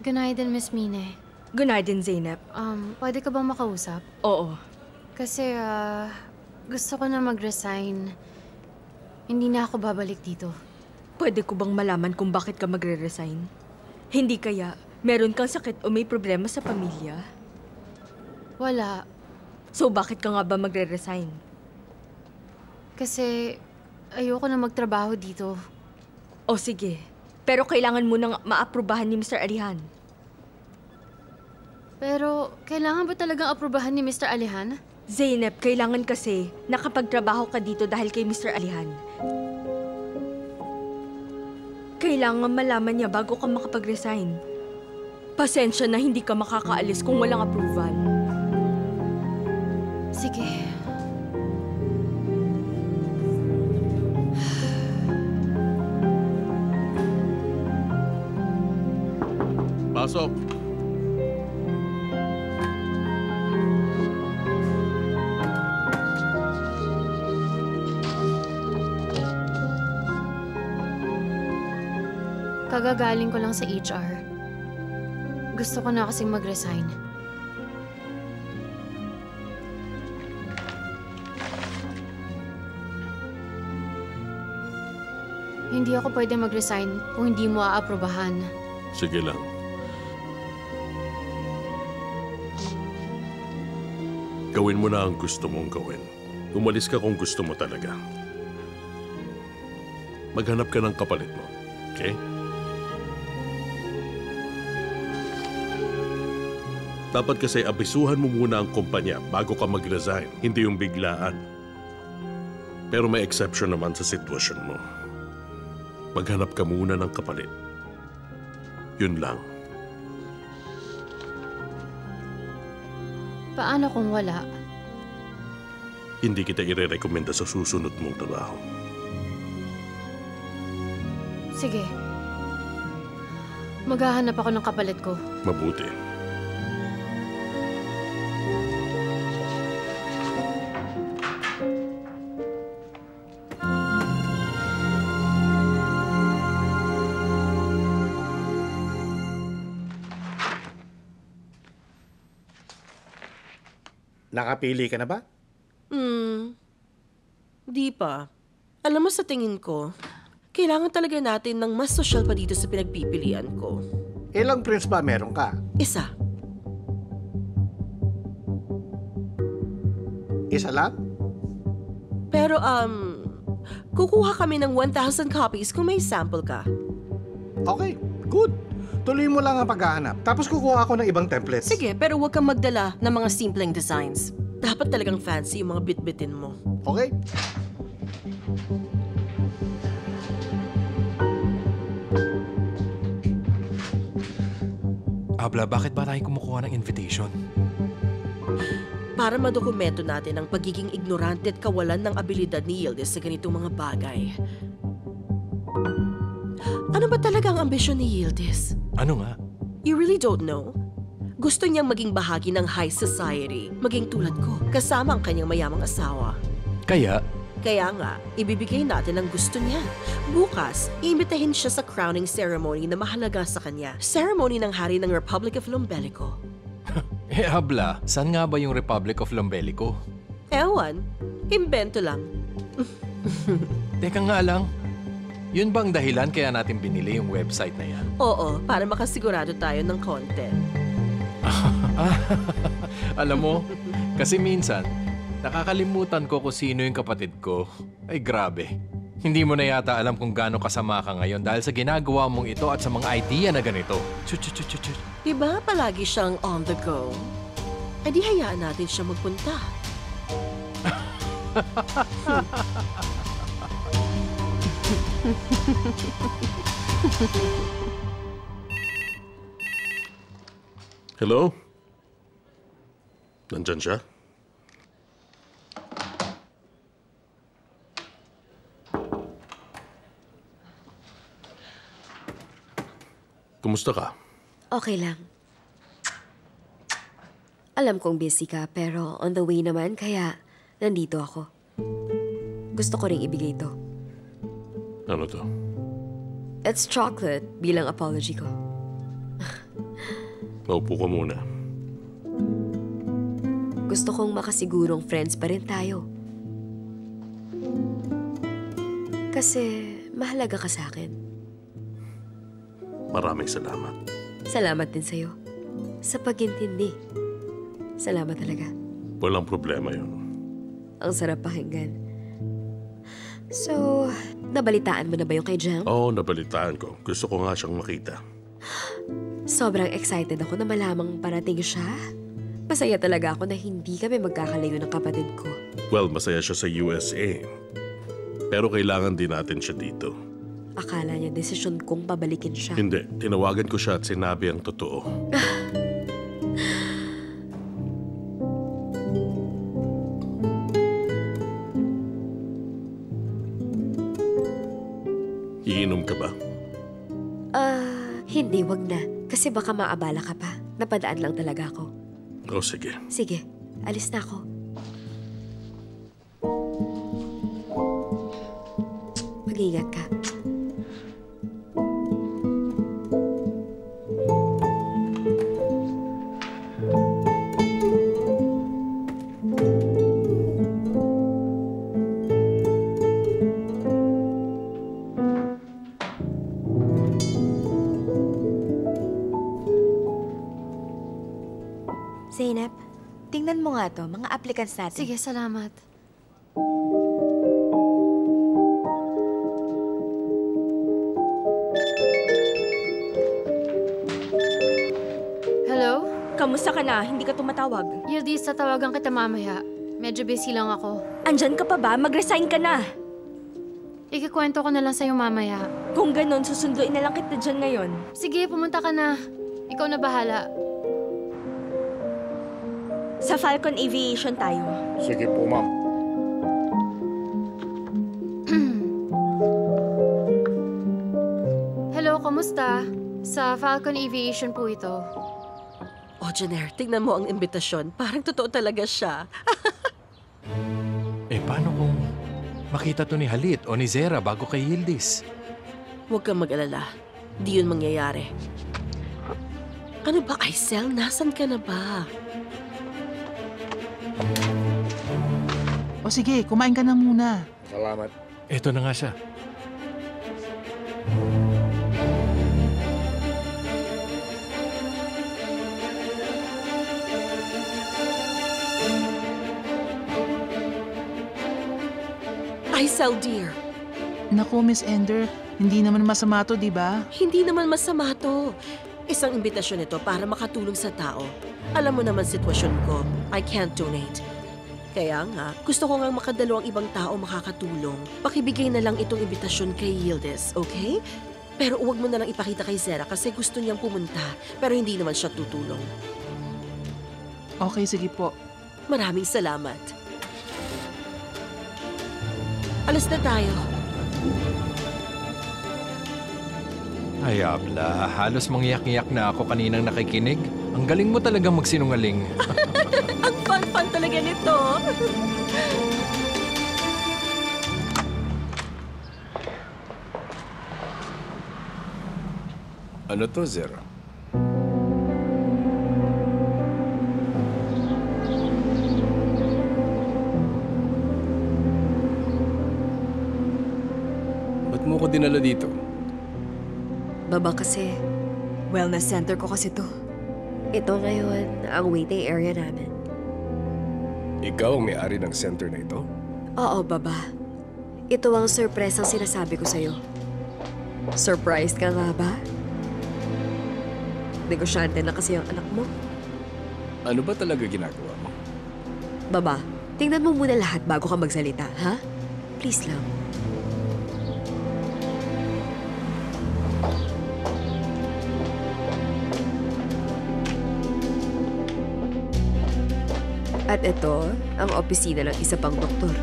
Good night din, Miss Mine. Good night din, Zeynep. Pwede ka bang makausap? Oo. Kasi, gusto ko na mag-resign. Hindi na ako babalik dito. Pwede ko bang malaman kung bakit ka magre-resign? Hindi kaya meron kang sakit o may problema sa pamilya? Wala. So bakit ka nga ba magre-resign? Kasi ayoko na magtrabaho dito. O sige, pero kailangan mo nang maaprubahan ni Mr. Alihan. Pero kailangan ba talagang aprubahan ni Mr. Alihan? Zeynep, kailangan kasi nakapagtrabaho ka dito dahil kay Mr. Alihan. Kailangan malaman niya bago ka makapag-resign. Pasensya na hindi ka makakaalis kung walang approval. Sige. Pasok. Kagagaling ko lang sa HR. Gusto ko na kasing mag-resign. Hindi ako pwede mag-resign kung hindi mo aaprubahan. Sige lang. Gawin mo na ang gusto mong gawin. Umalis ka kung gusto mo talaga. Maghanap ka ng kapalit mo. Okay? Dapat kasi abisuhan mo muna ang kumpanya bago ka mag-resign, hindi yung biglaan. Pero may exception naman sa sitwasyon mo. Maghanap ka muna ng kapalit. Yun lang. Paano kung wala? Hindi kita ire-recommenda sa susunod mong trabaho. Sige. Maghahanap ako ng kapalit ko. Mabuti. Nakapili ka na ba? Di pa. Alam mo, sa tingin ko, kailangan talaga natin ng mas sosyal pa dito sa pinagpipilian ko. Ilang prints ba meron ka? Isa. Isa lang? Pero, kukuha kami ng 1,000 copies kung may sample ka. Okay, good. Tuloy mo lang ang paghahanap. Tapos kukuha ako ng ibang templates. Sige, pero huwag kang magdala ng mga simpleng designs. Dapat talagang fancy yung mga bit-bitin mo. Okay. Abla, bakit ba tayo kumukuha ng invitation? Para madokumento natin ang pagiging ignorante at kawalan ng abilidad ni Yildiz sa ganitong mga bagay. Ano ba talaga ang ambisyon ni Yildiz? Ano nga? You really don't know? Gusto niyang maging bahagi ng high society, maging tulad ko, kasama ang kanyang mayamang asawa. Kaya? Kaya nga, ibibigay natin ang gusto niya. Bukas, iimbitahin siya sa crowning ceremony na mahalaga sa kanya. Ceremony ng hari ng Republic of Lombelico. Abla, saan nga ba yung Republic of Lombelico? Ewan, imbento lang. Teka nga lang, yun bang dahilan kaya natin binili yung website na yan? Oo, para makasigurado tayo ng content. Alam mo, kasi minsan, nakakalimutan ko kung sino yung kapatid ko. Ay grabe. Hindi mo na yata alam kung gaano kasama ka ngayon dahil sa ginagawa mong ito at sa mga idea na ganito. Chut. Diba palagi siyang on the go? E di hayaan natin siya magpunta. Hello? Nandyan siya? Kumusta ka? Okay lang. Alam kong busy ka, pero on the way naman, kaya nandito ako. Gusto ko ring ibigay ito. Ano to? It's chocolate bilang apology ko. Paupo ka muna. Gusto kong makasigurong friends pa rin tayo. Kasi mahalaga ka sa akin. Maraming salamat. Salamat din sa'yo. Sa pag-intindi. Salamat talaga. Walang problema yun. Ang sarap pakinggan. So, nabalitaan mo na ba yung kay Jang? Oo, nabalitaan ko. Gusto ko nga siyang makita. Sobrang excited ako na malamang parating siya. Masaya talaga ako na hindi kami magkakalayo ng kapatid ko. Well, masaya siya sa USA. Pero kailangan din natin siya dito. Akala niya desisyon kong pabalikin siya. Hindi. Tinawagan ko siya at sinabi ang totoo. Iinom ka ba? Hindi, wag na. Kasi baka maabala ka pa. Napadaan lang talaga ako. O sige. Sige, alis na ako. Mag-ingat ka. Zeynep, tingnan mo nga to, mga applicants natin. Sige, salamat. Hello? Kamusta ka na? Hindi ka tumatawag. Yildiz, tatawagan kita mamaya. Medyo busy lang ako. Andyan ka pa ba? Mag-resign ka na. Ikikwento ko na lang sa'yo mamaya. Kung ganun, susunduin na lang kita dyan ngayon. Sige, pumunta ka na. Ikaw na bahala. Sa Falcon Aviation tayo. Sige po, ma'am. Hello, kamusta? Sa Falcon Aviation po ito. Oh, Jenner, tingnan mo ang imbitasyon. Parang totoo talaga siya. Paano kung makita to ni Halit o ni Zera bago kay Yildiz? Huwag kang mag-alala. Di yun mangyayari. Ano ba, Aisel? Nasaan ka na ba? O sige, kumain ka na muna. Salamat. Ito na nga siya. Aisel, dear. Naku, Miss Ender, hindi naman masama to, di ba? Hindi naman masama to. Isang imbitasyon ito para makatulong sa tao. Alam mo naman sitwasyon ko. I can't donate. Kaya nga, gusto ko nga makadalawang ibang tao makakatulong. Pakibigay na lang itong imbitasyon kay Yildiz, okay? Pero huwag mo na lang ipakita kay Zera kasi gusto niyang pumunta. Pero hindi naman siya tutulong. Okay, sige po. Maraming salamat. Alas na tayo. Ay, abla. Halos mangyak-ngyak na ako kaninang nakikinig. Ang galing mo talagang magsinungaling. Ang fun-fun talaga nito. Ano to, Zera? Ba't mo ko dinala dito? Baba kasi. Wellness center ko kasi to. Ito ngayon ang waiting area namin. Ikaw ang may-ari ng center na ito? Oo, baba. Ito ang surprise ang sinasabi ko sa'yo. Surprised ka nga ba? Negosyante na kasi ang anak mo. Ano ba talaga ginagawa mo? Baba, tingnan mo muna lahat bago ka magsalita, ha? Please lang. At ito, ang opisina ng isa pang doktor.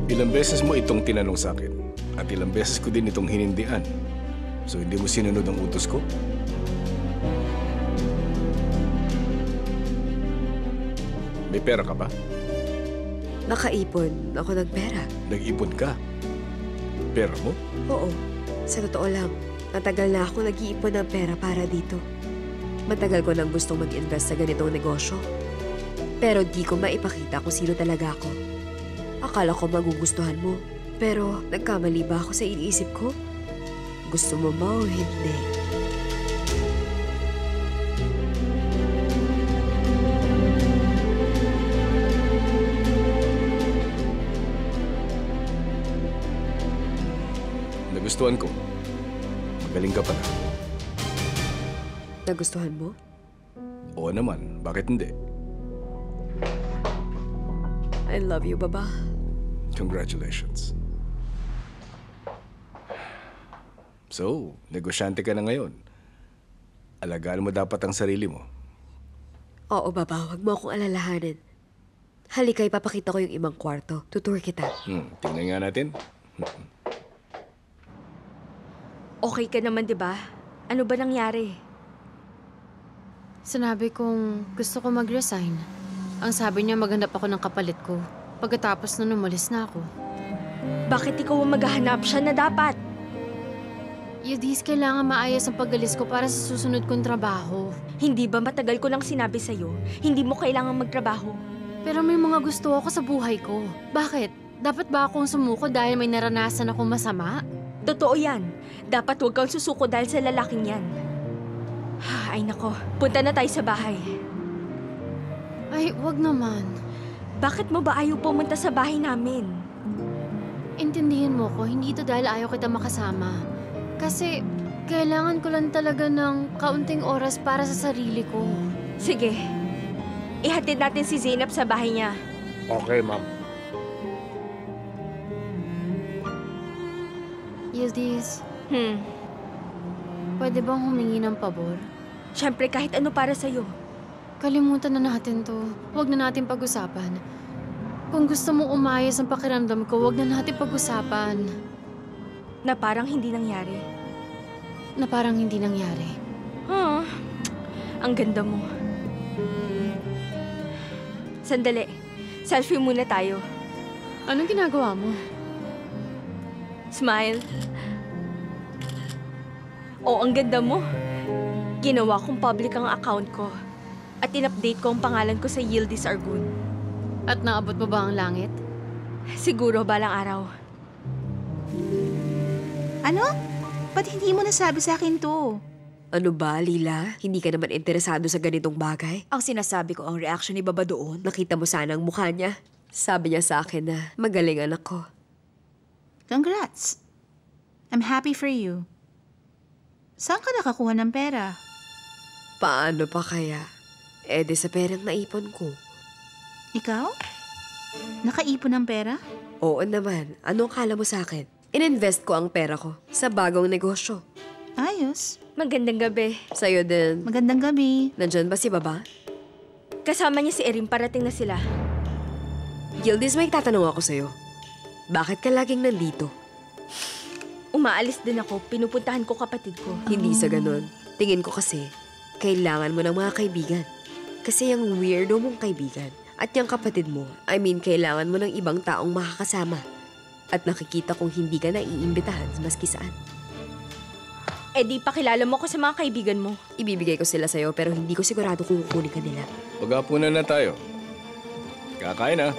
Ilang beses mo itong tinanong sa akin at ilang beses ko din itong hinindian. So hindi mo sinunod ang utos ko? May pera ka ba? Nakaipon ako ng pera. Nag-ipon ka. pera mo? Oo, sa totoo lang, matagal na ako nag-iipon ng pera para dito. Matagal ko nang gustong mag-invest sa ganitong negosyo. Pero di ko maipakita kung sino talaga ako. Akala ko magugustuhan mo. Pero nagkamali ba ako sa iniisip ko? Gusto mo ba o hindi? Nagustuhan ko. Magaling ka pala. Nagustuhan mo? Oo naman, bakit hindi? I love you, baba. Congratulations. So, negosyante ka na ngayon. Alagaan mo dapat ang sarili mo. Oo, baba. Huwag mo akong alalahanin. Halika, ipapakita ko yung ibang kwarto. Tutur kita. Tingnan nga natin. Okay ka naman, di ba? Ano ba nangyari? Sinabi kong gusto ko mag-resign. Ang sabi niya maghanap ako ng kapalit ko. Pagkatapos na umalis na ako. Bakit ikaw ang maghahanap? Siya na dapat. Yudis, kailangan maayos ang pag-alis ko para sa susunod kong trabaho. Hindi ba matagal ko lang sinabi sa'yo, hindi mo kailangang magtrabaho? Pero may mga gusto ako sa buhay ko. Bakit? Dapat ba akong sumuko dahil may naranasan akong masama? Totoo yan. Dapat huwag kang susuko dahil sa lalaking yan. Ay nako, punta na tayo sa bahay. Ay, wag naman. Bakit mo ba ayaw pumunta sa bahay namin? Intindihin mo ko, hindi ito dahil ayaw kita makasama. Kasi kailangan ko lang talaga ng kaunting oras para sa sarili ko. Sige, ihatid natin si Zainab sa bahay niya. Okay, ma'am. Yildiz, pwede bang humingi ng pabor? Siyempre, kahit ano para sa'yo. Kalimutan na natin to. Huwag na natin pag-usapan. Kung gusto mong umayos ang pakiramdam ko, huwag na natin pag-usapan. Na parang hindi nangyari. Na parang hindi nangyari. Ang ganda mo. Sandali. Selfie muna tayo. Anong ginagawa mo? Smile. Oh, ang ganda mo. Ginawa kong public ang account ko. At in-update ko ang pangalan ko sa Yildiz Argun. At naabot mo ba ang langit? Siguro balang araw. Ano? Ba't hindi mo nasabi sa akin to? Ano ba, Lila? Hindi ka naman interesado sa ganitong bagay? Ang sinasabi ko, ang reaction ni Baba doon. Nakita mo sana ang mukha niya. Sabi niya sa akin na magaling anak ko. Congrats. I'm happy for you. Saan ka nakakuha ng pera? Paano pa kaya? Di sa perang naipon ko. Ikaw? Nakaipon ng pera? Oo naman. Ano akala mo sa akin? Ininvest ko ang pera ko sa bagong negosyo. Ayos. Magandang gabi. Sa'yo din. Magandang gabi. Nandyan ba si Baba? Kasama niya si Erin, parating na sila. Yildiz, may tatanong ako sa'yo. Bakit ka laging nandito? Umaalis din ako, pinupuntahan ko kapatid ko. Hindi sa ganun. Tingin ko kasi, kailangan mo ng mga kaibigan. Kasi yung weirdo mong kaibigan at yung kapatid mo, kailangan mo ng ibang taong makakasama. At nakikita kong hindi ka naiimbitahan maski saan. Di pakilala mo ko sa mga kaibigan mo. Ibibigay ko sila sa'yo pero hindi ko sigurado kung kukunin ka nila. Pag-apunan na tayo. Kakain na.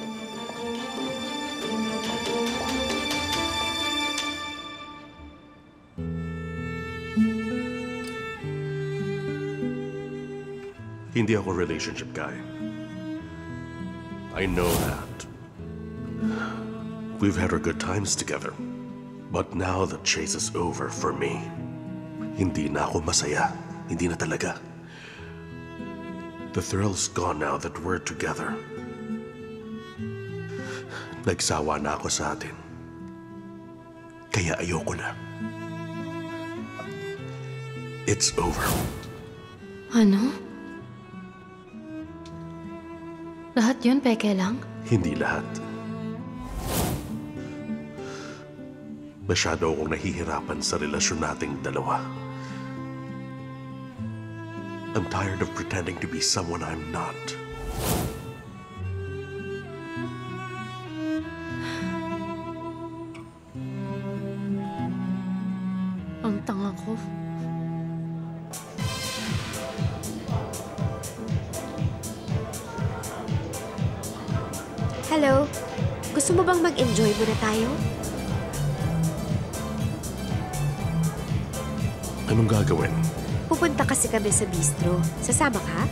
Hindi ako relationship guy. I know that. We've had our good times together. But now the chase is over for me. Hindi na ako masaya. Hindi na talaga. The thrill's gone now that we're together. Nagsawa na ako sa atin. Kaya ayoko na. It's over. Ano? Lahat yun, peke lang? Hindi lahat. Masyado akong nahihirapan sa relasyon nating dalawa. I'm tired of pretending to be someone I'm not. ako. Hello? Gusto mo bang mag-enjoy muna tayo? Anong gagawin? Pupunta kasi kami sa bistro. Sasama ka?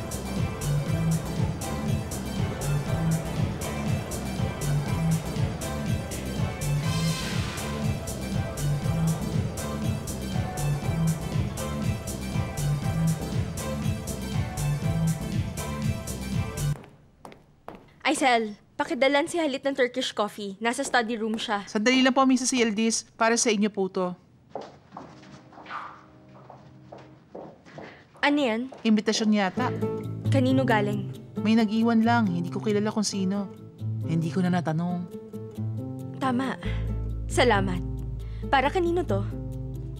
Aisel, pakidalan si Halit ng Turkish coffee. Nasa study room siya. Sandali lang po, Mrs. Yildiz. Para sa inyo po to. Ano yan? Imbitasyon yata. Kanino galing? May nag-iwan lang. Hindi ko kilala kung sino. Hindi ko na natanong. Tama. Salamat. Para kanino to?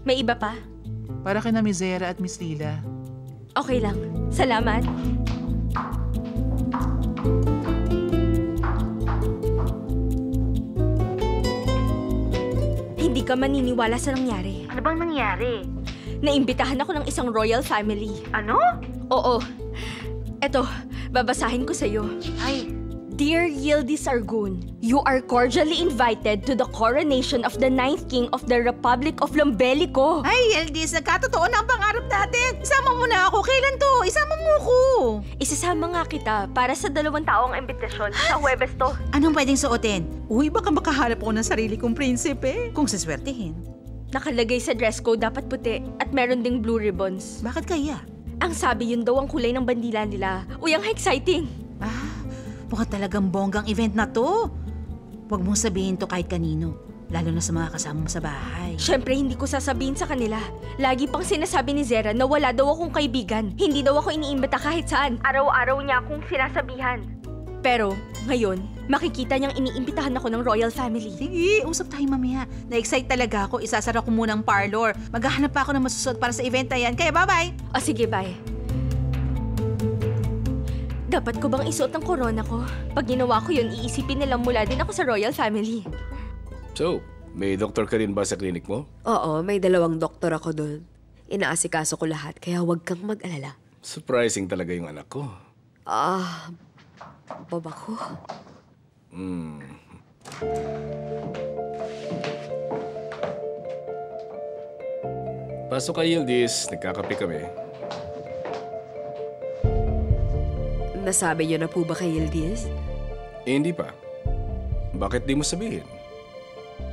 May iba pa? Para kina Miss Zera at Miss Lila. Okay lang. Salamat. Hindi ka maniniwala sa nangyari. Ano bang nangyari? Naimbitahan ako ng isang royal family. Ano? Oo. Eto, babasahin ko sa'yo. Ay, Dear Yildiz Argun, you are cordially invited to the coronation of the 9th King of the Republic of Lambelico. ay, Eldis, nagkatotoo na ang pangarap natin. Isama mo na ako. Kailan to? Isama mo ako. Isasama nga kita para sa 2 taong imbitasyon sa Huwebes to. Anong pwedeng suotin? Uy, baka makaharap ako ng sarili kong prinsipe. Kung saswertihin. Nakalagay sa dress code dapat puti at meron ding blue ribbons. Bakit kaya? Ang sabi yun daw ang kulay ng bandila nila. Uy, ang exciting! Mukhang talagang bonggang event na to. Huwag mong sabihin to kahit kanino. Lalo na sa mga kasama mo sa bahay. Siyempre, hindi ko sasabihin sa kanila. Lagi pang sinasabi ni Zera na wala daw akong kaibigan. Hindi daw ako iniimbita kahit saan. Araw-araw niya akong sinasabihan. Pero, ngayon, makikita niyang iniimbitahan ako ng royal family. Sige, usap tayo mamaya. Na-excite talaga ako. Isasara ko muna ang parlor. Maghahanap pa ako ng masusuot para sa event na yan. Kaya bye-bye! O sige, bye. Dapat ko bang isuot ang corona ko? Pag ginawa ko yun, iisipin nilang mula din ako sa royal family. So, may doktor ka rin ba sa klinik mo? Oo, may 2 doktor ako doon. Inaasikaso ko lahat, kaya huwag kang mag-alala. Surprising talaga yung anak ko. Baba ko. Pasok ka, Yildiz. Nagkakape kami. Nasabi niyo na po ba kay Yildiz? Hindi pa. Bakit di mo sabihin?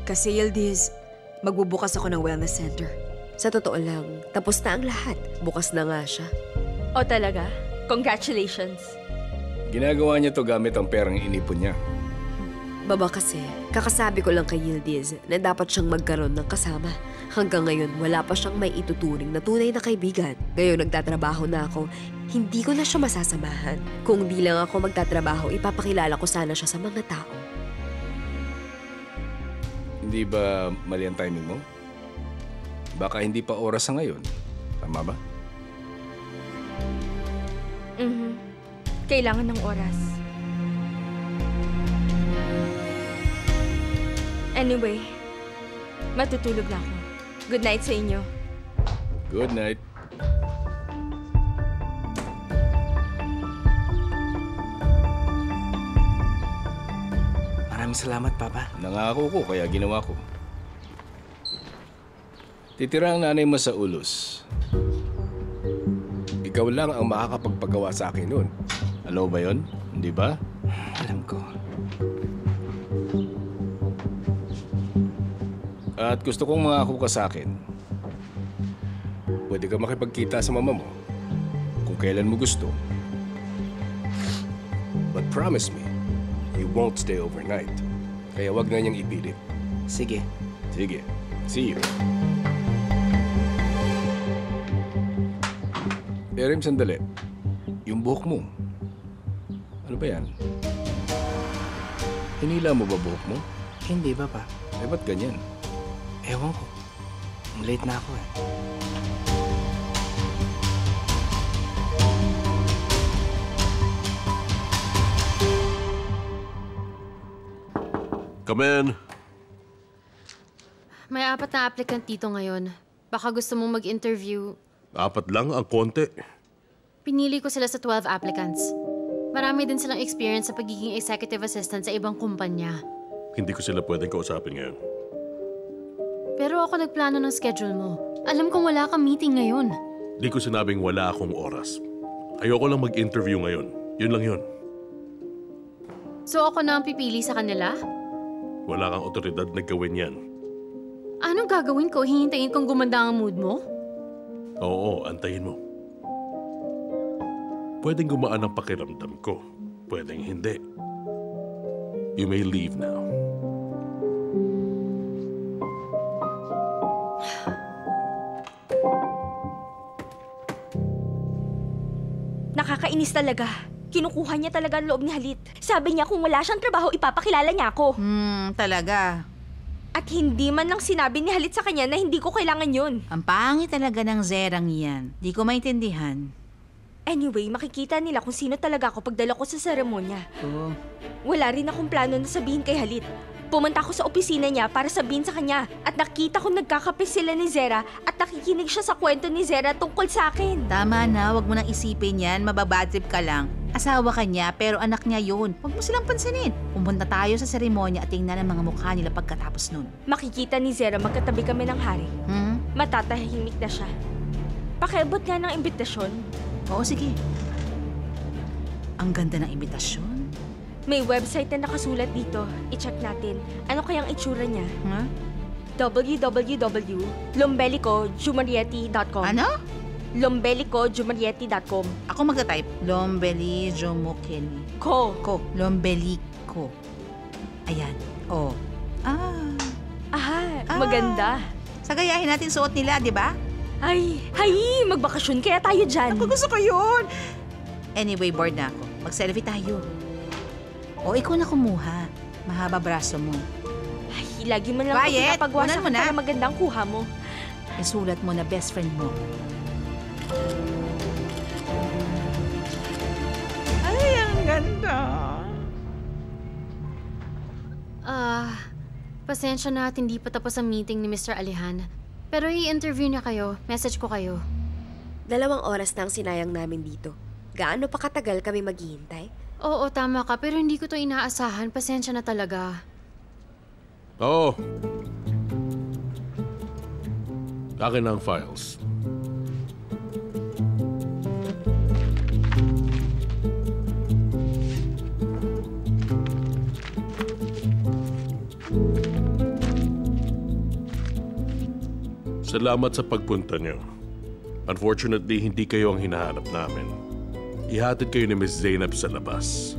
Kasi Yildiz, magbubukas ako ng wellness center. Sa totoo lang, tapos na ang lahat. Bukas na nga siya. O talaga? Congratulations. Ginagawa niya to gamit ang perang inipon niya. Baba kasi, kakasabi ko lang kay Yildiz na dapat siyang magkaroon ng kasama. Hanggang ngayon, wala pa siyang may ituturing na tunay na kaibigan. Ngayon nagtatrabaho na ako, hindi ko na siya masasamahan. Kung di lang ako magtatrabaho, ipapakilala ko sana siya sa mga tao. Hindi ba mali ang timing mo? Baka hindi pa oras sa ngayon. Tama ba? Kailangan ng oras. Anyway, matutulog na ako. Good night sa inyo. Good night. Maraming salamat, Papa. Nangako ko kaya ginawa ko. Titira ang nanay mo sa ulos. Ikaw lang ang makakapagpagawa sa akin noon. Ano ba yon? Hindi ba? Alam ko. At gusto kong mangako ka sa akin. Pwede ka makipagkita sa mama mo kung kailan mo gusto. But promise me, you won't stay overnight. Kaya wag na niyang ipilit. Sige. Sige. See you. Erim, sandali. Yung buhok mo. Ano ba yan? Hinila mo ba buhok mo? Hindi, Papa. Eh, ba't ganyan? Ewan ko. Late na ako eh. Come in. May 4 na applicant dito ngayon. Baka gusto mong mag-interview. 4 lang ang konti. Pinili ko sila sa 12 applicants. Marami din silang experience sa pagiging executive assistant sa ibang kumpanya. Hindi ko sila pwedeng kausapin ngayon. Pero ako nagplano ng schedule mo. Alam kong wala kang meeting ngayon. Di ko sinabing wala akong oras. Ayoko lang mag-interview ngayon. Yun lang yun. So ako na ang pipili sa kanila? Wala kang otoridad na gawin yan. Anong gagawin ko? Hihintayin kong gumanda ang mood mo? Oo, antayin mo. Pwedeng gumaan ang pakiramdam ko. Pwedeng hindi. You may leave now. Nakakainis talaga. Kinukuha niya talaga ang loob ni Halit. Sabi niya kung wala siyang trabaho, ipapakilala niya ako. Talaga. At hindi man lang sinabi ni Halit sa kanya na hindi ko kailangan yun. Ang pangit talaga ng Zerang yan. Di ko maintindihan. Anyway, makikita nila kung sino talaga ako pagdala ko sa seremonya. Oo. Wala rin akong plano na sabihin kay Halit. Pumunta ako sa opisina niya para sabihin sa kanya. At nakita ko nagkakape sila ni Zera at nakikinig siya sa kwento ni Zera tungkol sa akin. Tama na, wag mo nang isipin yan. Mababadtrip ka lang. Asawa ka niya, pero anak niya yun. Huwag mo silang pansinin. Pumunta tayo sa seremonya at tingnan ang mga mukha nila pagkatapos nun. Makikita ni Zera magkatabi kami ng hari. Matatahimik na siya. Pakiabot nga ng imbitasyon. Oo, sige. Ang ganda ng imbitasyon. May website na nakasulat dito. I-check natin. Ano kayang itsura niya? Huh? www.lombelicojumarietti.com Ano? lombelicojumarietti.com Ako magta-type. Lombeli Jomokeli. Ko. Lombelico. Ayan. Oh. Maganda. Sagayahin natin suot nila, di ba? Ay, magbakasyon kaya tayo dyan. Ako gusto ko yun. Anyway, bored na ako. Mag-selfie tayo. O, ikaw na kumuha. Mahaba braso mo. Ay, lagi mo lang Quiet! pinapagwasa Unan mo na. para magandang kuha mo. Isulat mo na best friend mo. Ay, ang ganda. Pasensya na at hindi pa tapos ang meeting ni Mr. Alihan. Pero i-interview niya kayo. Message ko kayo. 2 oras na ang sinayang namin dito. Gaano pa katagal kami maghihintay? Oo, tama ka. Pero hindi ko to inaasahan. Pasensya na talaga. Oo. Akin na ang files. Salamat sa pagpunta niyo. Unfortunately, hindi kayo ang hinahanap namin. Ihatid kayo ni Miss Zainab sa labas.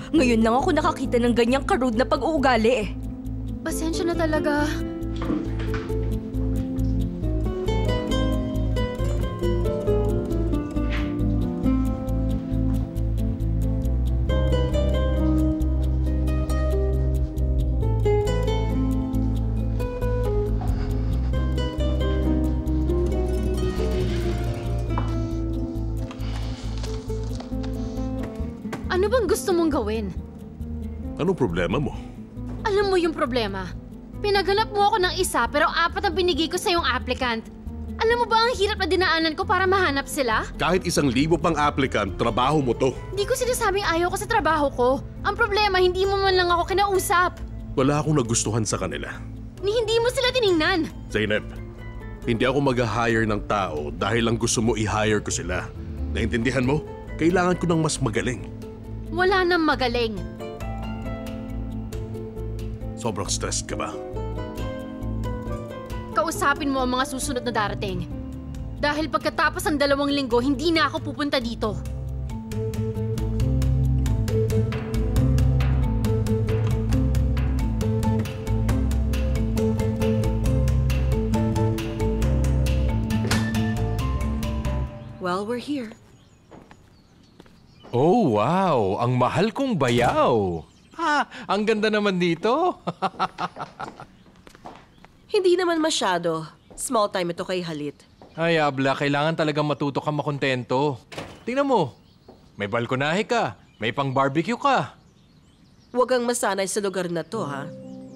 Ngayon lang ako nakakita ng ganyang karude na pag-uugali eh. Pasensya na talaga. Ano bang gusto mong gawin? Anong problema mo? Alam mo yung problema. Pinaghanap mo ako ng isa pero 4 ang binigay ko sa yung applicant. Alam mo ba ang hirap na dinaanan ko para mahanap sila? Kahit 1,000 pang applicant, trabaho mo to. Di ko sinasabing ayaw ko sa trabaho ko. Ang problema, hindi mo man lang ako kinausap. Wala akong nagustuhan sa kanila. Ni hindi mo sila tiningnan. Zainab, hindi ako mag-hire ng tao dahil lang gusto mo i-hire ko sila. Naintindihan mo? Kailangan ko ng mas magaling. Wala nang magaling. Sobrang stressed ka ba? Kausapin mo ang mga susunod na darating. Dahil pagkatapos ng 2 linggo, hindi na ako pupunta dito. Well, we're here. Oh, wow! Ang mahal kong bayaw! Ang ganda naman dito! Hindi naman masyado. Small time ito kay Halit. Ay, Abla, kailangan talagang matuto ka makontento. Tingnan mo, may balkonahe ka, may pang-barbecue ka. Huwag kang masanay sa lugar na to, ha?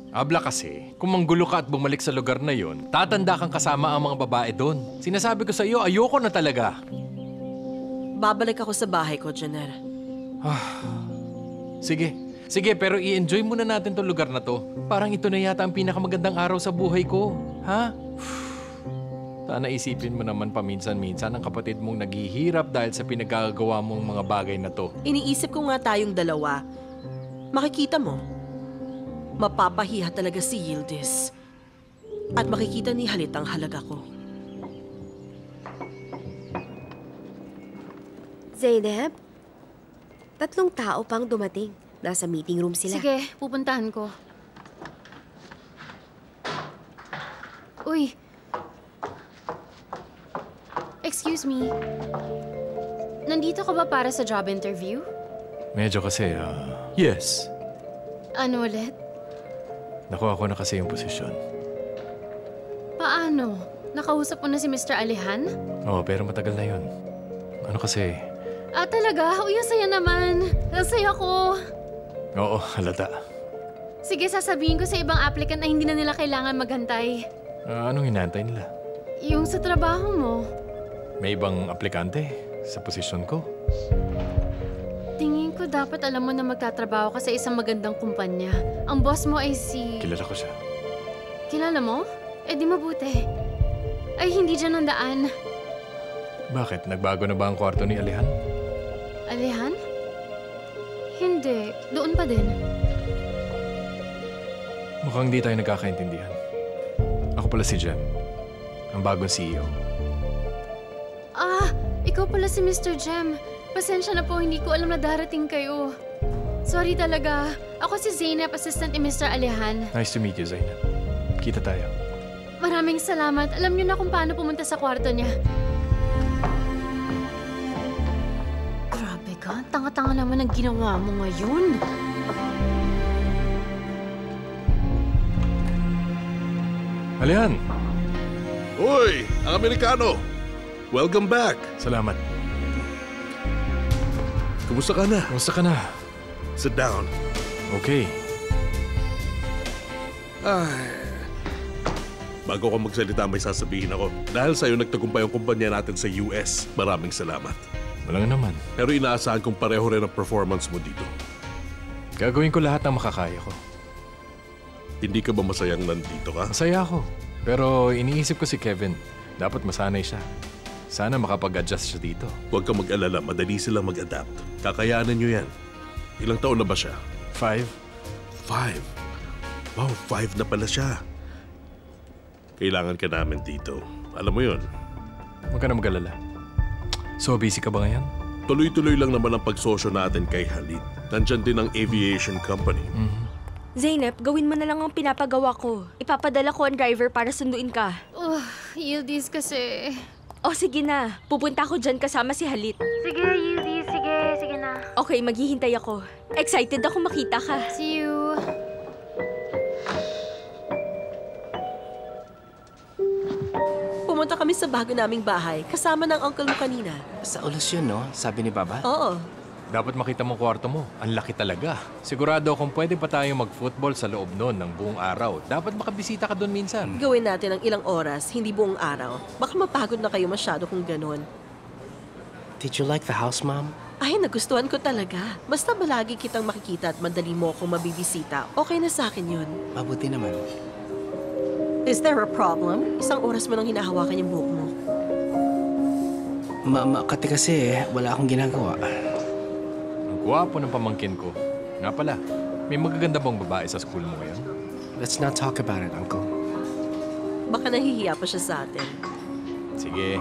Abla kasi, kung manggulo ka at bumalik sa lugar na yon, tatanda kang kasama ang mga babae doon. Sinasabi ko sa iyo, ayoko na talaga. Babalik ako sa bahay ko, Jenner. Sige. Sige, pero i-enjoy muna natin tong lugar na to. Parang ito na yata ang pinakamagandang araw sa buhay ko. Ha? Sana isipin mo naman paminsan-minsan ang kapatid mong naghihirap dahil sa pinagagawa mong mga bagay na to. Iniisip ko nga tayong dalawa. Makikita mo, mapapahiya talaga si Yildiz. At makikita ni Halit ang halaga ko. Zainab, 3 tao pang dumating. Nasa meeting room sila. Sige, pupuntahan ko. Uy. Excuse me. Nandito ka ba para sa job interview? Medyo kasi, yes. Ano ulit? Nakuha ko na kasi yung posisyon. Paano? Nakausap mo na si Mr. Alihan? Oo, pero matagal na yun. Ano kasi? Talaga? Uy, ang saya naman. Ang saya ko. Oo, halata. Sige, sasabihin ko sa ibang applicant na hindi na nila kailangan maghantay. Anong hinantay nila? Yung sa trabaho mo. May ibang aplikante sa posisyon ko. Tingin ko dapat alam mo na magtatrabaho ka sa isang magandang kumpanya. Ang boss mo ay si... Kilala ko siya. Kilala mo? Di mabuti. Ay, hindi dyan ang daan. Bakit? Nagbago na ba ang kwarto ni Alihan? Alihan? Hindi. Doon pa din. Mukhang di tayo nagkakaintindihan. Ako pala si Jem, ang bagong CEO. Ikaw pala si Mr. Jem. Pasensya na po, hindi ko alam na darating kayo. Sorry talaga. Ako si Zainab, assistant ni Mr. Alihan. Nice to meet you, Zainab. Kita tayo. Maraming salamat. Alam niyo na kung paano pumunta sa kwarto niya. Grabe ka. Tanga-tanga naman ang ginawa mo ngayon. Alihan! Uy! Ang Amerikano! Welcome back! Salamat. Kumusta ka na? Kumusta ka na? Sit down. Okay. Bago ka magsalita, may sasabihin ako. Dahil sa'yo nagtagumpay ang kumpanya natin sa US. Maraming salamat. Walang naman. Pero inaasahan kong pareho rin ang performance mo dito. Gagawin ko lahat ng makakaya ko. Hindi ka ba masayang nandito ka? Masaya ako. Pero iniisip ko si Kevin. Dapat masanay siya. Sana makapag-adjust siya dito. Huwag kang mag-alala. Madali silang mag-adapt. Kakayanan niyo yan. Ilang taon na ba siya? 5? 5? Wow, 5 na pala siya. Kailangan ka namin dito. Alam mo yun. Huwag ka na mag-alala. So, busy ka ba ngayon? Tuloy-tuloy lang naman ang pagsosyo natin kay Halit. Nandyan din ang aviation company. Zainab, gawin mo na lang ang pinapagawa ko. Ipapadala ko ang driver para sunduin ka. Yildiz kasi... Sige na. Pupunta ako dyan kasama si Halit. Sige, Yildiz. Sige na. Okay, maghihintay ako. Excited ako makita ka. See you. Pumunta kami sa bago naming bahay, kasama ng uncle mo kanina. Sa ulos yun, no? Sabi ni Baba. Oo. Dapat makita mo kwarto mo. Ang laki talaga. Sigurado kung pwede pa tayo mag-football sa loob noon ng buong araw. Dapat makabisita ka doon minsan. Gawin natin ng ilang oras, hindi buong araw. Baka mapagod na kayo masyado kung ganun. Did you like the house, Mom? Ay, nagustuhan ko talaga. Basta malagi kitang makikita at madali mo akong mabibisita, okay na sa akin yun. Mabuti naman. Is there a problem? Isang oras mo nang hinahawakan yung buhok mo. Kati kasi wala akong ginagawa. Ang gwapo ng pamangkin ko. Nga pala, may magaganda bang babae sa school mo ngayon? Let's not talk about it, Uncle. Baka nahihiya pa siya sa atin. Sige,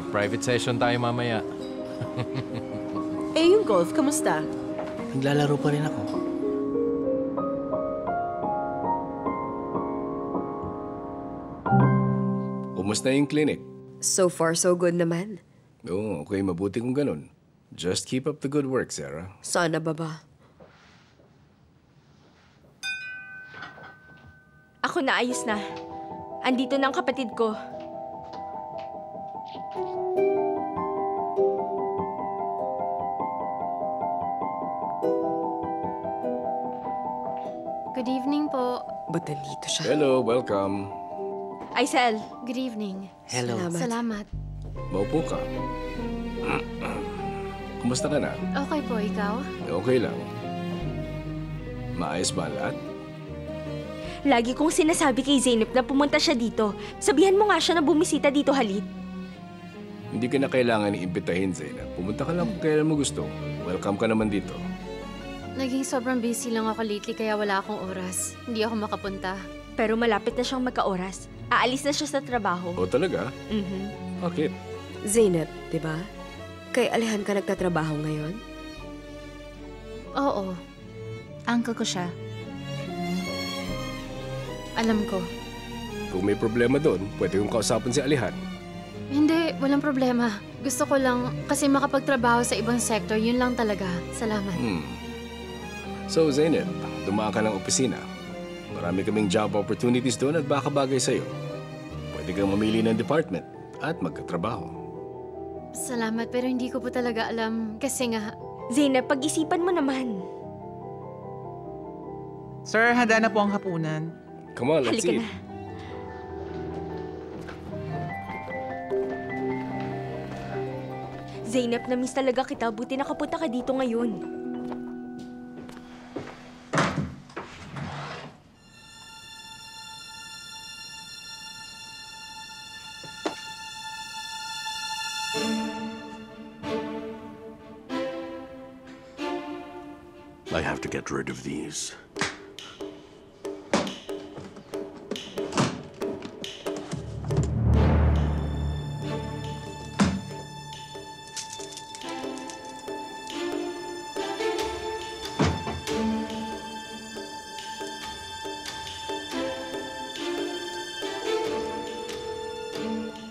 mag-private session tayo mamaya. Yung golf, kamusta? Naglalaro pa rin ako. Kumusta yung clinic? So far, so good naman. Oo, okay, mabuti kung ganun. Just keep up the good work, Sarah. Sana, Baba. Ako na, ayos na. Andito na ang kapatid ko. Good evening po. Ba't nandito siya? Hello, welcome. Aisel, Good evening. Salamat. Maupo ka. Kumusta ka na? Okay po, ikaw? Okay lang. Maayos ba ang lahat? lagi kong sinasabi kay Zeynep na pumunta siya dito. Sabihan mo nga siya na bumisita dito, Halit. Hindi ka na kailangan iimbitahin, Zainab. Pumunta ka lang kung kailan mo gusto. Welcome ka naman dito. Naging sobrang busy lang ako lately kaya wala akong oras. Hindi ako makapunta. Pero malapit na siyang magka-oras. Aalis na siya sa trabaho. O talaga? Bakit? Zeynep, di ba? Kay Alehan ka nagtatrabaho ngayon? Oo, Uncle ko siya. alam ko. Kung may problema doon, pwede kong kausapin si Alihan. Hindi, walang problema. Gusto ko lang kasi makapagtrabaho sa ibang sector, yun lang talaga. Salamat. So, Zainab, dumaan ka ng opisina. Marami kaming job opportunities doon at baka bagay sa'yo. Pwede kang mamili ng department at magkatrabaho. Salamat, pero hindi ko po talaga alam kasi nga... Zeynep, pag-isipan mo naman. Sir, handa na po ang hapunan. Come on, let's Halika eat. na. Zeynep, na-miss talaga kita. Buti nakapunta ka dito ngayon. I have to get rid of these.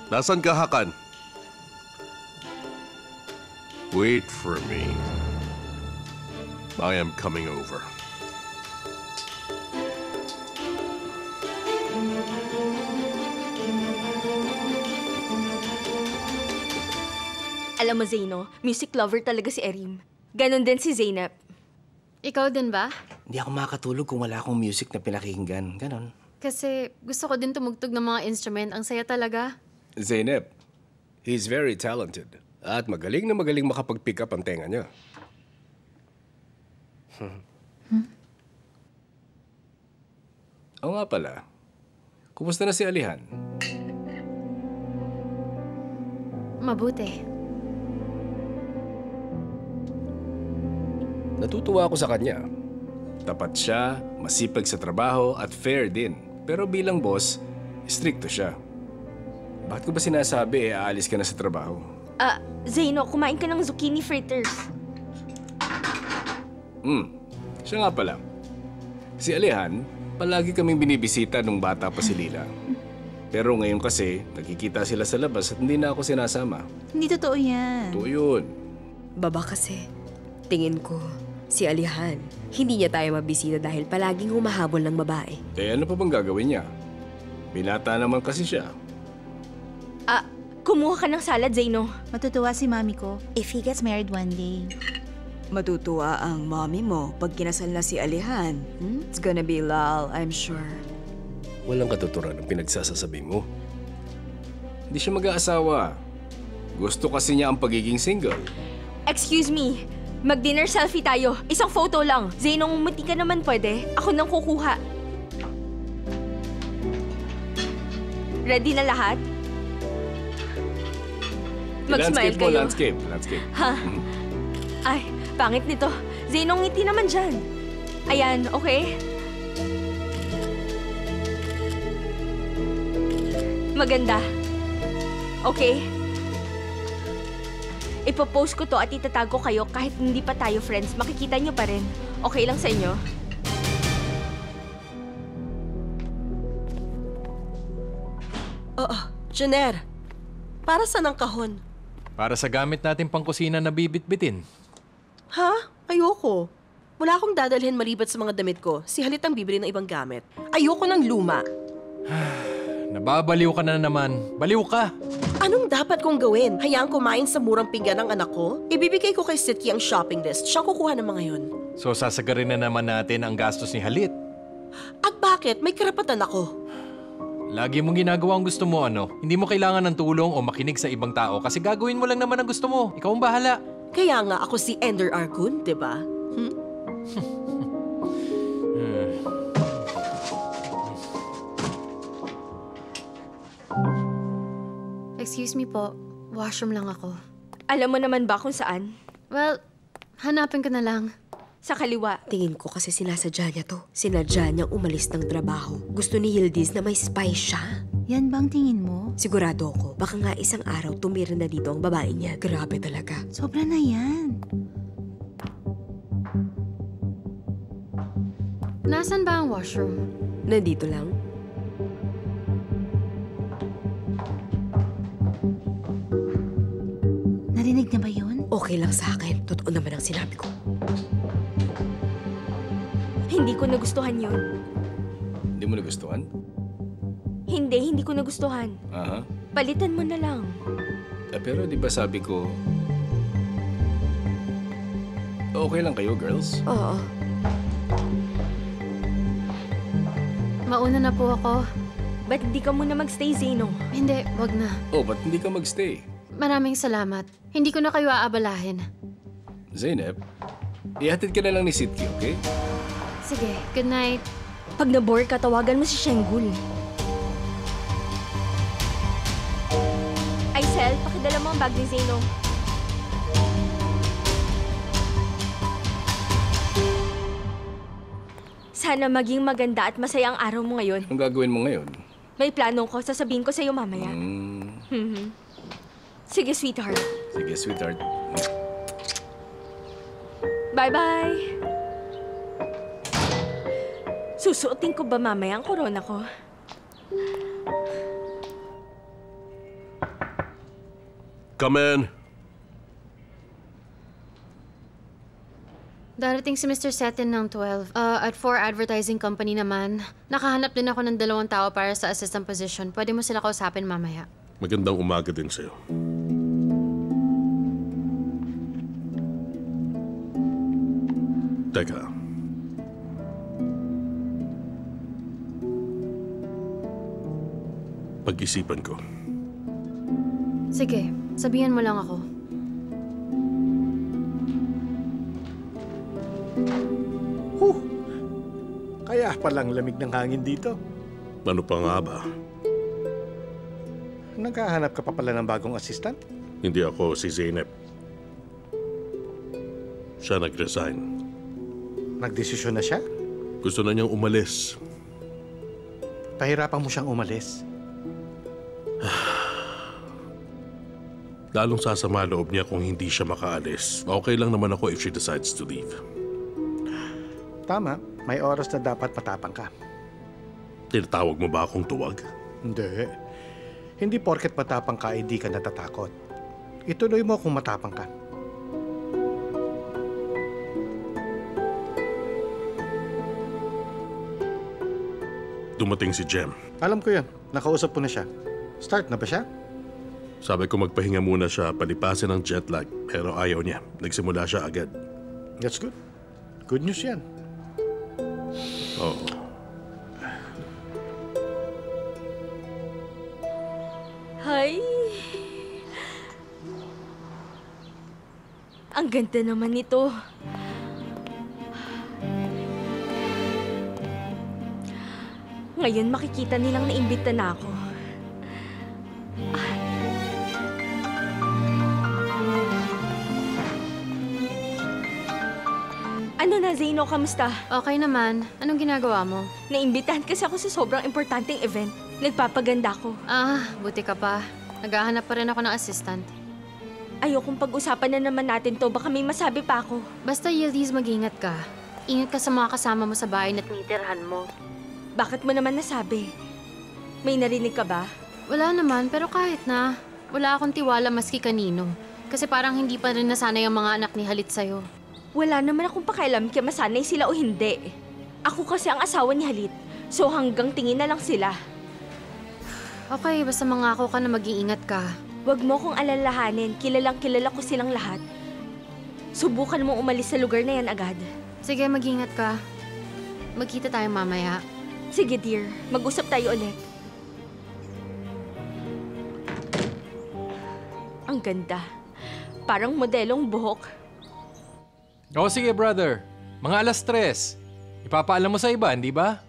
Nasaan ka, Hakan? Wait for me. I am coming over. Alam mo, Zeyno, music lover talaga si Erim. Ganon din si Zeynep. Ikaw din ba? Hindi ako makatulog kung wala akong music na pinakinggan. Ganon. Kasi gusto ko din tumugtog ng mga instrument. Ang saya talaga. Zainab, he's very talented. At magaling na magaling makapag-pick up ang tenga niya. Oo nga pala. Kumusta na si Alihan? Mabuti. Natutuwa ako sa kanya. Tapat siya, masipag sa trabaho at fair din. Pero bilang boss, stricto siya. Bakit ko ba sinasabi aalis ka na sa trabaho? Zeyno, kumain ka ng zucchini fritters. Siya nga pala. Si Alihan, palagi kaming binibisita nung bata pa si Lila. Pero ngayon kasi, nakikita sila sa labas at hindi na ako sinasama. Hindi totoo yan. Ito yun. Baba kasi. Tingin ko, si Alihan, hindi niya tayo mabisita dahil palaging humahabol ng babae. Eh ano pa bang gagawin niya? Binata naman kasi siya. Kumuha ka ng salad, Zeyno. Matutuwa si mami ko if he gets married one day. Matutuwa ang mommy mo pag kinasal na si Alihan. It's gonna be lol, I'm sure. Walang katuturan ang pinagsasasabi mo. Hindi siya mag-aasawa. Gusto kasi niya ang pagiging single. Excuse me. Mag-dinner selfie tayo. Isang photo lang. Zeyno, umati ka naman pwede. Ako nang kukuha. Ready na lahat? Mag-smile Landscape mo, kayo. landscape. Ha? Ay, pangit nito. Zeyno, ngiti naman dyan. Ayan, okay? Maganda. Okay? Ipopost ko to at itatago kayo kahit hindi pa tayo friends. Makikita nyo pa rin. Okay lang sa inyo? Jenner, para saan ang kahon? Para sa gamit natin pangkusina na bibit-bitin. Ha? Ayoko. Wala akong dadalhin malibat sa mga damit ko. Si Halit ang bibili ng ibang gamit. Ayoko ng luma. Nababaliw ka na naman. Baliw ka! Anong dapat kong gawin? Hayaan kumain sa murang pinggan ng anak ko? Ibibigay ko kay Sitki ang shopping list. Siya kukuha ng mga yun. So sasagarin na naman natin ang gastos ni Halit. At bakit? May karapatan ako. Lagi mong ginagawa ang gusto mo, ano? Hindi mo kailangan ng tulong o makinig sa ibang tao kasi gagawin mo lang naman ang gusto mo. Ikaw ang bahala. Kaya nga ako si Ender Arcun, di ba? Excuse me po, washroom lang ako. Alam mo naman ba kung saan? Well, hanapin ko na lang. Sa kaliwa. Tingin ko kasi sinasadya niya to. Sinadya niyang umalis ng trabaho. Gusto ni Yildiz na may spy siya. Yan bang tingin mo? Sigurado ako, baka nga isang araw tumira na dito ang babae niya. Grabe talaga. Sobra na yan. Nasaan ba ang washroom? Nandito lang. Narinig niya ba yun? Okay lang sa akin. Totoo naman ang sinabi ko. Hindi ko nagustuhan yun. Hindi mo nagustuhan? Hindi ko nagustuhan. Aha. Palitan mo na lang. Pero di ba sabi ko, okay lang kayo, girls? Oo. Mauna na po ako. Ba't hindi ka muna magstay, Zeno? Hindi, wag na. Oh, ba't hindi ka magstay? Maraming salamat. Hindi ko na kayo aabalahin. Zeynep, ihatid ka na lang ni Sitki, okay? Sige, good night. Pag na-bore ka, tawagan mo si Shenggul. Aisel, pakidala mo ang bag ni Zeno. Sana maging maganda at masaya ang araw mo ngayon. Anong gagawin mo ngayon? May plano ko, sasabihin ko sa'yo mamaya. Sige, sweetheart. Sige, sweetheart. Bye-bye! Susuotin ko ba mamaya ang corona ko? Come in. Darating si Mr. Setin ng 12. At 4 advertising company naman. Nakahanap din ako ng 2 tao para sa assistant position. Pwede mo sila kausapin mamaya. Magandang umaga din sa'yo. Teka. Pag-isipan ko. Sige, sabihan mo lang ako. Kaya palang lamig ng hangin dito. Ano pa nga ba? Naghahanap ka pa pala ng bagong assistant? Hindi ako si Zeynep. Siya nag-resign. Nagdesisyon na siya? Gusto na niyang umalis. Pahirapan mo siyang umalis. Lalong sasama loob niya kung hindi siya makaalis. Okay lang naman ako if she decides to leave. Tama, may oras na dapat matapang ka. Tinatawag mo ba akong tuwag? Hindi. Hindi porket matapang ka, hindi ka natatakot. Ituloy mo kung matapang ka. Dumating si Jem. Alam ko yan. Nakausap ko na siya. Start na ba siya? Sabi ko magpahinga muna siya, palipasin ang jet lag. Pero ayaw niya. Nagsimula siya agad. That's good. Good news yan. Oo. Hay! Ang ganda naman nito. Ngayon makikita nilang naimbita na ako. Ano na, Zeno? Kamusta? Okay naman. Anong ginagawa mo? Naimbitahan kasi ako sa sobrang importanteng event. Nagpapaganda ko. Buti ka pa. Naghahanap pa rin ako ng assistant. Ayokong pag-usapan na naman natin to. Baka may masabi pa ako. Basta, Yildiz, mag-ingat ka. Ingat ka sa mga kasama mo sa bahay na tinitirhan mo. Bakit mo naman nasabi? May narinig ka ba? Wala naman, pero kahit na. Wala akong tiwala maski kanino. Kasi parang hindi pa rin nasanay ang mga anak ni Halit sa'yo. Wala naman akong pakialam kaya masanay sila o hindi. Ako kasi ang asawa ni Halit. So hanggang tingin na lang sila. Okay, basta mangako ka na mag-iingat ka. Huwag mo kong alalahanin. Kilalang kilala ko silang lahat. Subukan mong umalis sa lugar na yan agad. Sige, mag-ingat ka. magkita tayo mamaya. Sige dear, mag-usap tayo ulit. Ang ganda. Parang modelong buhok. O sige brother, mga 3:00. Ipapaalam mo sa iba, hindi ba?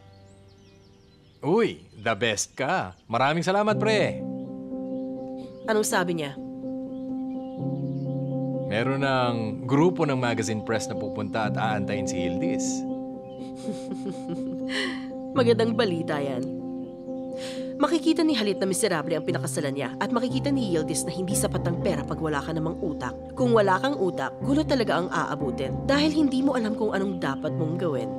Uy, the best ka. Maraming salamat pre. Anong sabi niya? Meron ng grupo ng magazine press na pupunta at aantayin si Yildiz. Magandang balita yan. Makikita ni Halit na miserable ang pinakasalan niya at makikita ni Yildiz na hindi sapat ang pera pag wala ka namang utak. Kung wala kang utak, gulo talaga ang aabutin dahil hindi mo alam kung anong dapat mong gawin.